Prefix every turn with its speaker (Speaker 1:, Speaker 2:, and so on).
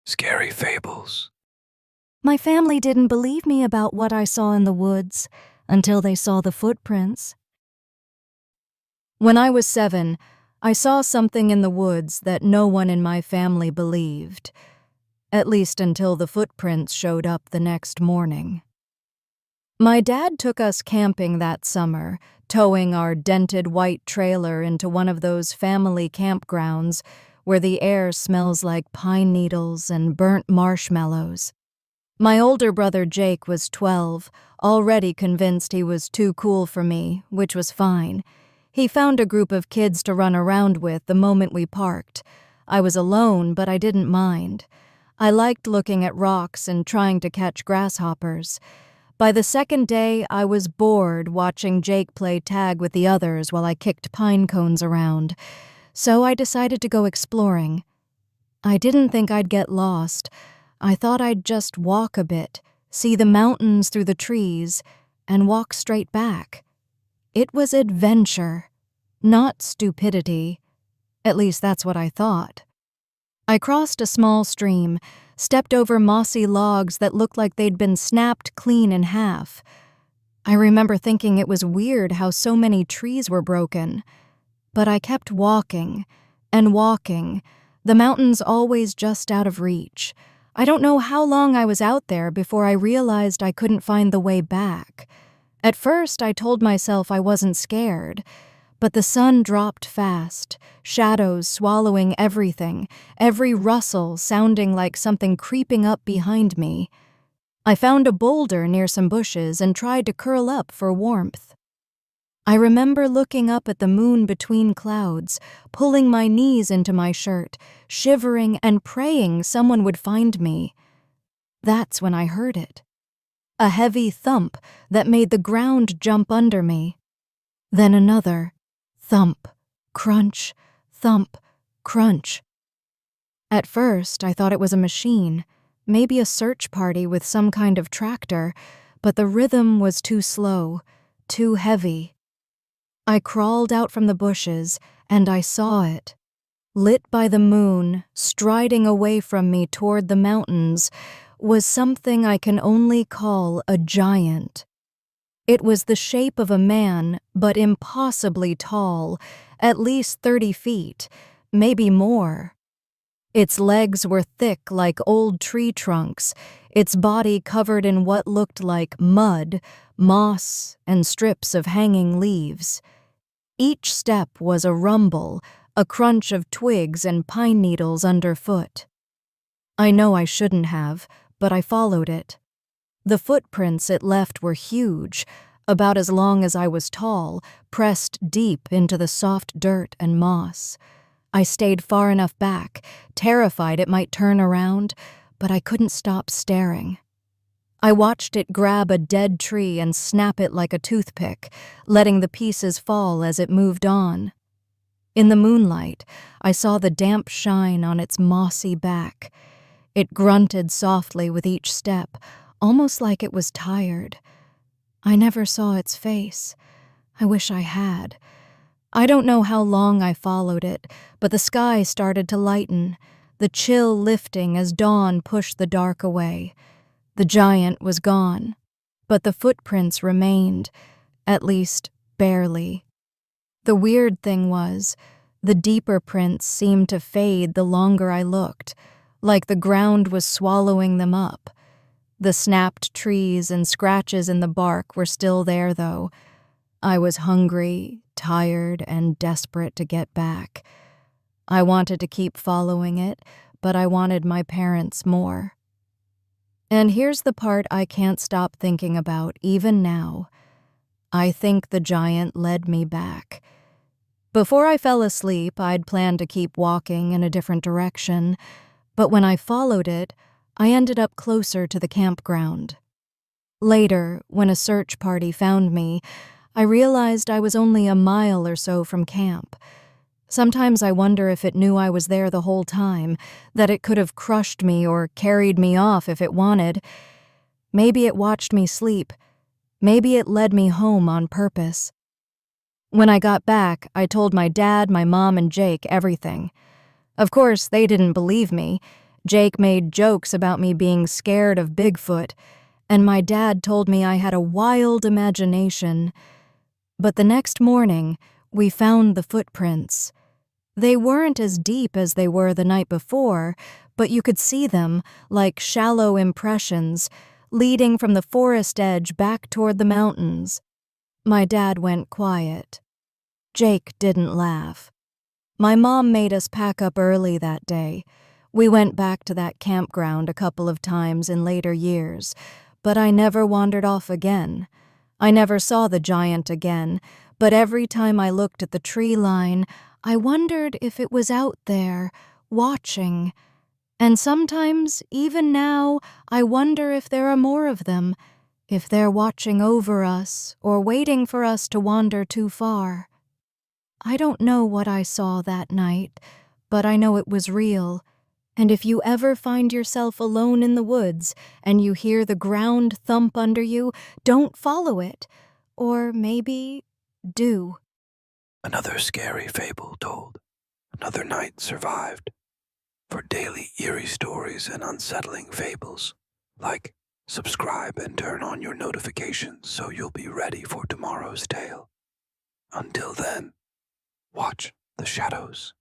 Speaker 1: Scary Fables.
Speaker 2: My family didn't believe me about what I saw in the woods until they saw the footprints. When I was 7, I saw something in the woods that no one in my family believed, at least until the footprints showed up the next morning. My dad took us camping that summer, towing our dented white trailer into one of those family campgrounds where the air smells like pine needles and burnt marshmallows. My older brother Jake was 12, already convinced he was too cool for me, which was fine. He found a group of kids to run around with the moment we parked. I was alone, but I didn't mind. I liked looking at rocks and trying to catch grasshoppers. By the second day, I was bored watching Jake play tag with the others while I kicked pine cones around, so I decided to go exploring. I didn't think I'd get lost. I thought I'd just walk a bit, see the mountains through the trees, and walk straight back. It was adventure, not stupidity. At least that's what I thought. I crossed a small stream, stepped over mossy logs that looked like they'd been snapped clean in half. I remember thinking it was weird how so many trees were broken. But I kept walking and walking, the mountains always just out of reach. I don't know how long I was out there before I realized I couldn't find the way back. At first, I told myself I wasn't scared, but the sun dropped fast, shadows swallowing everything, every rustle sounding like something creeping up behind me. I found a boulder near some bushes and tried to curl up for warmth. I remember looking up at the moon between clouds, pulling my knees into my shirt, shivering and praying someone would find me. That's when I heard it. A heavy thump that made the ground jump under me. Then another thump, crunch, thump, crunch. At first, I thought it was a machine, maybe a search party with some kind of tractor, but the rhythm was too slow, too heavy. I crawled out from the bushes, and I saw it. Lit by the moon, striding away from me toward the mountains, was something I can only call a giant. It was the shape of a man, but impossibly tall, at least 30 feet, maybe more. Its legs were thick like old tree trunks, its body covered in what looked like mud, moss, and strips of hanging leaves. Each step was a rumble, a crunch of twigs and pine needles underfoot. I know I shouldn't have, but I followed it. The footprints it left were huge, about as long as I was tall, pressed deep into the soft dirt and moss. I stayed far enough back, terrified it might turn around, but I couldn't stop staring. I watched it grab a dead tree and snap it like a toothpick, letting the pieces fall as it moved on. In the moonlight, I saw the damp shine on its mossy back. It grunted softly with each step, almost like it was tired. I never saw its face. I wish I had. I don't know how long I followed it, but the sky started to lighten, the chill lifting as dawn pushed the dark away. The giant was gone, but the footprints remained, at least barely. The weird thing was, the deeper prints seemed to fade the longer I looked, like the ground was swallowing them up. The snapped trees and scratches in the bark were still there, though. I was hungry, tired, and desperate to get back. I wanted to keep following it, but I wanted my parents more. And here's the part I can't stop thinking about even now. I think the giant led me back. Before I fell asleep, I'd planned to keep walking in a different direction, but when I followed it, I ended up closer to the campground. Later, when a search party found me, I realized I was only a mile or so from camp. Sometimes I wonder if it knew I was there the whole time, that it could have crushed me or carried me off if it wanted. Maybe it watched me sleep. Maybe it led me home on purpose. When I got back, I told my dad, my mom, and Jake everything. Of course, they didn't believe me. Jake made jokes about me being scared of Bigfoot, and my dad told me I had a wild imagination. But the next morning, we found the footprints. They weren't as deep as they were the night before, but you could see them, like shallow impressions, leading from the forest edge back toward the mountains. My dad went quiet. Jake didn't laugh. My mom made us pack up early that day. We went back to that campground a couple of times in later years, but I never wandered off again. I never saw the giant again, but every time I looked at the tree line, I wondered if it was out there, watching. And sometimes, even now, I wonder if there are more of them, if they're watching over us or waiting for us to wander too far. I don't know what I saw that night, but I know it was real. And if you ever find yourself alone in the woods and you hear the ground thump under you, don't follow it. Or maybe do.
Speaker 1: Another scary fable told. Another night survived. For daily eerie stories and unsettling fables, like, subscribe, and turn on your notifications so you'll be ready for tomorrow's tale. Until then, watch the shadows.